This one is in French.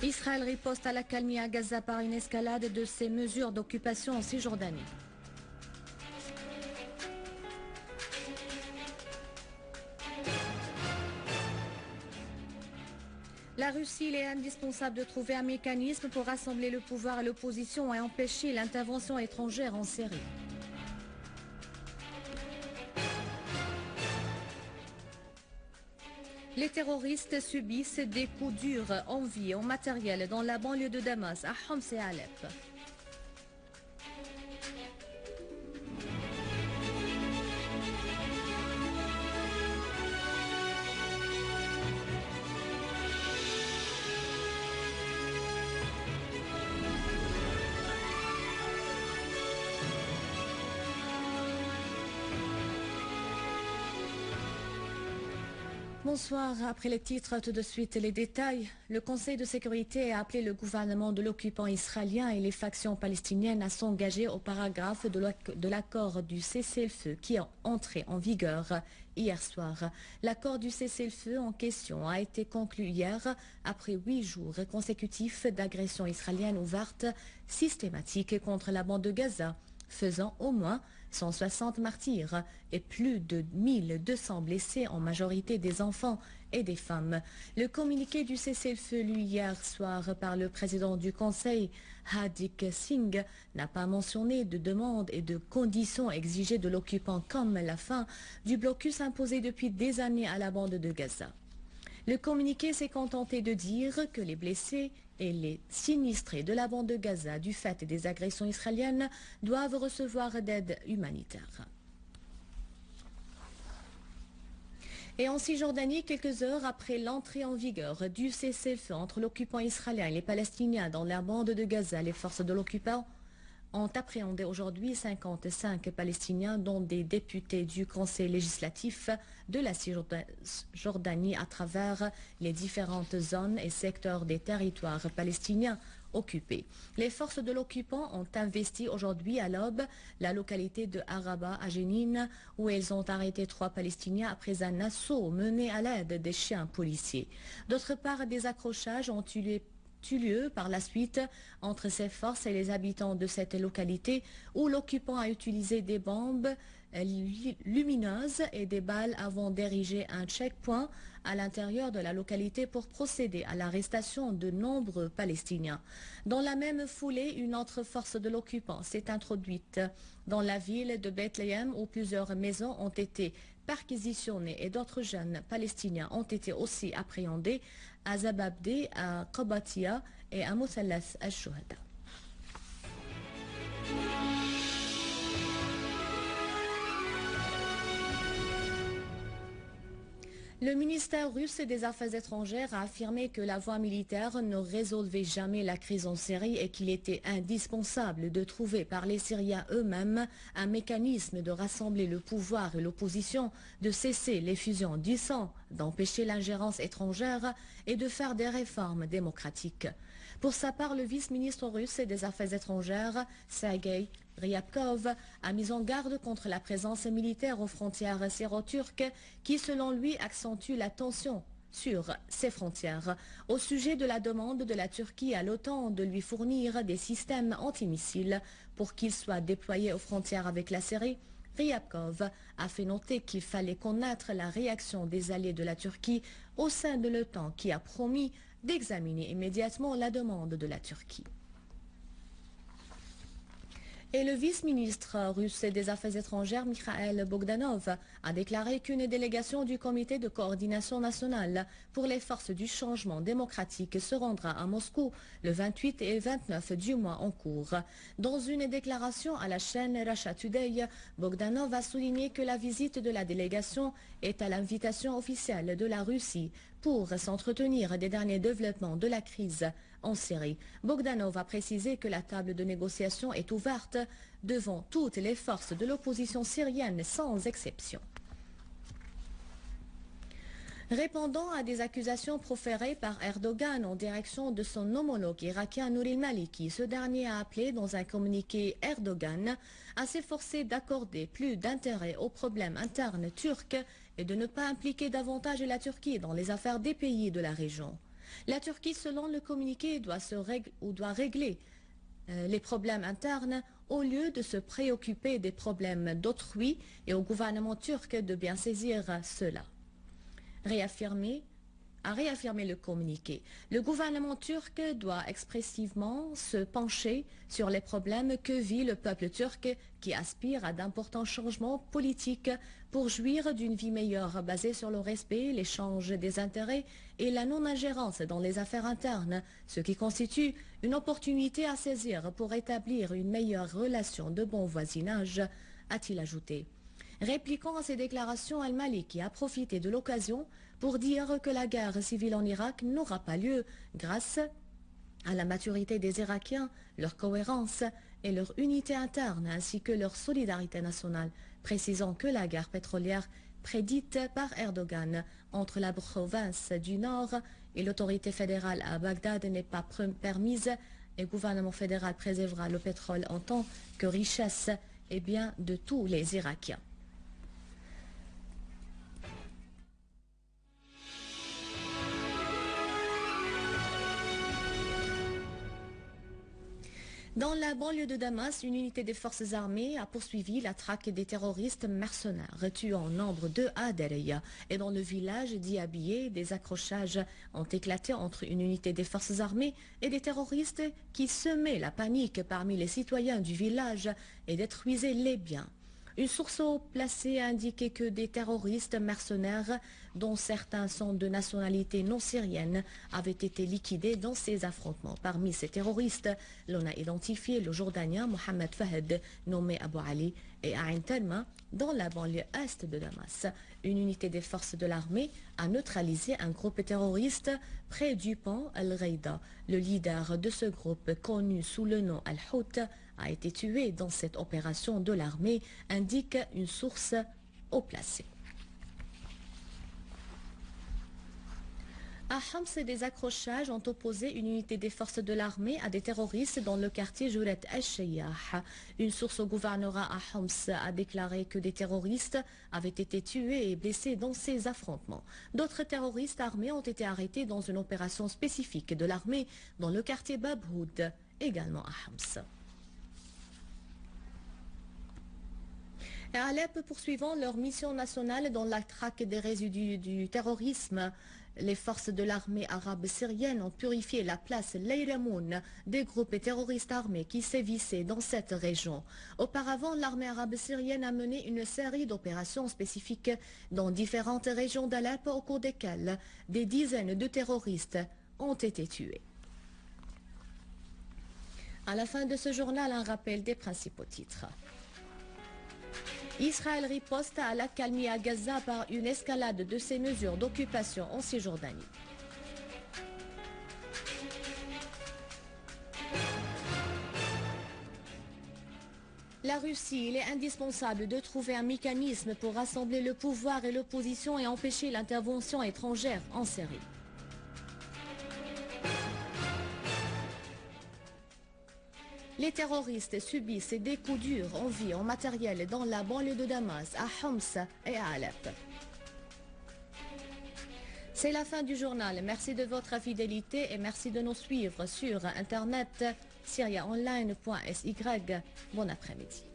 Israël riposte à l'accalmie à Gaza par une escalade de ses mesures d'occupation en Cisjordanie. La Russie, il est indispensable de trouver un mécanisme pour rassembler le pouvoir et l'opposition et empêcher l'intervention étrangère en Syrie. Les terroristes subissent des coups durs en vie et en matériel dans la banlieue de Damas, à Homs et à Alep. Bonsoir. Après les titres, tout de suite les détails. Le Conseil de sécurité a appelé le gouvernement de l'occupant israélien et les factions palestiniennes à s'engager au paragraphe de l'accord du cessez-le-feu qui est entré en vigueur hier soir. L'accord du cessez-le-feu en question a été conclu hier après 8 jours consécutifs d'agressions israéliennes ouvertes systématiques contre la bande de Gaza, faisant au moins 160 martyrs et plus de 1200 blessés, en majorité des enfants et des femmes. Le communiqué du cessez-le-feu lu hier soir par le président du Conseil, Hardeep Singh, n'a pas mentionné de demandes et de conditions exigées de l'occupant comme la fin du blocus imposé depuis des années à la bande de Gaza. Le communiqué s'est contenté de dire que les blessés et les sinistrés de la bande de Gaza du fait des agressions israéliennes doivent recevoir d'aide humanitaire. Et en Cisjordanie, quelques heures après l'entrée en vigueur du cessez-le-feu entre l'occupant israélien et les Palestiniens dans la bande de Gaza, les forces de l'occupant ont appréhendé aujourd'hui 55 Palestiniens, dont des députés du Conseil législatif de la Cisjordanie à travers les différentes zones et secteurs des territoires palestiniens occupés. Les forces de l'occupant ont investi aujourd'hui à l'aube la localité de Araba à Jenin, où elles ont arrêté 3 Palestiniens après un assaut mené à l'aide des chiens policiers. D'autre part, des accrochages ont eu lieu par la suite entre ces forces et les habitants de cette localité, où l'occupant a utilisé des bombes lumineuses et des balles avant d'ériger un checkpoint à l'intérieur de la localité pour procéder à l'arrestation de nombreux Palestiniens. Dans la même foulée, une autre force de l'occupant s'est introduite dans la ville de Bethléem, où plusieurs maisons ont été perquisitionnées et d'autres jeunes Palestiniens ont été aussi appréhendés à Zababdé, à Qabatia et à Moussalas al-Shuhada. Le ministère russe des Affaires étrangères a affirmé que la voie militaire ne résolvait jamais la crise en Syrie et qu'il était indispensable de trouver par les Syriens eux-mêmes un mécanisme de rassembler le pouvoir et l'opposition, de cesser l'effusion du sang, d'empêcher l'ingérence étrangère et de faire des réformes démocratiques. Pour sa part, le vice-ministre russe des Affaires étrangères, Sergei Ryabkov, a mis en garde contre la présence militaire aux frontières syro-turques qui, selon lui, accentue la tension sur ses frontières. Au sujet de la demande de la Turquie à l'OTAN de lui fournir des systèmes antimissiles pour qu'ils soient déployés aux frontières avec la Syrie, Ryabkov a fait noter qu'il fallait connaître la réaction des alliés de la Turquie au sein de l'OTAN, qui a promis d'examiner immédiatement la demande de la Turquie. Et le vice-ministre russe des Affaires étrangères, Mikhail Bogdanov, a déclaré qu'une délégation du comité de coordination nationale pour les forces du changement démocratique se rendra à Moscou le 28 et 29 du mois en cours. Dans une déclaration à la chaîne Russia Today, Bogdanov a souligné que la visite de la délégation est à l'invitation officielle de la Russie pour s'entretenir des derniers développements de la crise en Syrie. Bogdanov a précisé que la table de négociation est ouverte devant toutes les forces de l'opposition syrienne sans exception. Répondant à des accusations proférées par Erdogan en direction de son homologue irakien Nouri al-Maliki, ce dernier a appelé dans un communiqué Erdogan à s'efforcer d'accorder plus d'intérêt aux problèmes internes turcs et de ne pas impliquer davantage la Turquie dans les affaires des pays de la région. La Turquie, selon le communiqué, doit régler les problèmes internes au lieu de se préoccuper des problèmes d'autrui et au gouvernement turc de bien saisir cela. A réaffirmé le communiqué. Le gouvernement turc doit expressivement se pencher sur les problèmes que vit le peuple turc qui aspire à d'importants changements politiques pour jouir d'une vie meilleure basée sur le respect, l'échange des intérêts et la non-ingérence dans les affaires internes, ce qui constitue une opportunité à saisir pour établir une meilleure relation de bon voisinage, a-t-il ajouté. Répliquant à ces déclarations, Al-Maliki a profité de l'occasion pour dire que la guerre civile en Irak n'aura pas lieu grâce à la maturité des Irakiens, leur cohérence et leur unité interne ainsi que leur solidarité nationale, précisant que la guerre pétrolière prédite par Erdogan entre la province du Nord et l'autorité fédérale à Bagdad n'est pas permise et le gouvernement fédéral préservera le pétrole en tant que richesse et bien de tous les Irakiens. Dans la banlieue de Damas, une unité des forces armées a poursuivi la traque des terroristes mercenaires, tuant nombre de à Dereya. Et dans le village d'Iabiyé, des accrochages ont éclaté entre une unité des forces armées et des terroristes qui semaient la panique parmi les citoyens du village et détruisaient les biens. Une source haut placée a indiqué que des terroristes mercenaires, dont certains sont de nationalité non syrienne, avaient été liquidés dans ces affrontements. Parmi ces terroristes, l'on a identifié le Jordanien Mohamed Fahed, nommé Abu Ali, et Ain Telma, dans la banlieue est de Damas. Une unité des forces de l'armée a neutralisé un groupe terroriste près du pont Al-Ghaïda. Le leader de ce groupe, connu sous le nom Al-Hout, a été tué dans cette opération de l'armée, indique une source haut placée. À Homs, des accrochages ont opposé une unité des forces de l'armée à des terroristes dans le quartier Jouret al-Shayyah. Une source au gouvernorat à Homs a déclaré que des terroristes avaient été tués et blessés dans ces affrontements. D'autres terroristes armés ont été arrêtés dans une opération spécifique de l'armée dans le quartier Babhoud, également à Homs. Et à Alep, poursuivant leur mission nationale dans la traque des résidus du terrorisme, les forces de l'armée arabe syrienne ont purifié la place Leïramoun des groupes terroristes armés qui sévissaient dans cette région. Auparavant, l'armée arabe syrienne a mené une série d'opérations spécifiques dans différentes régions d'Alep au cours desquelles des dizaines de terroristes ont été tués. À la fin de ce journal, un rappel des principaux titres. Israël riposte à l'accalmie à Gaza par une escalade de ses mesures d'occupation en Cisjordanie. La Russie, il est indispensable de trouver un mécanisme pour rassembler le pouvoir et l'opposition et empêcher l'intervention étrangère en Syrie. Les terroristes subissent des coups durs en vie, en matériel dans la banlieue de Damas, à Homs et à Alep. C'est la fin du journal. Merci de votre fidélité et merci de nous suivre sur internet syriaonline.sy. Bon après-midi.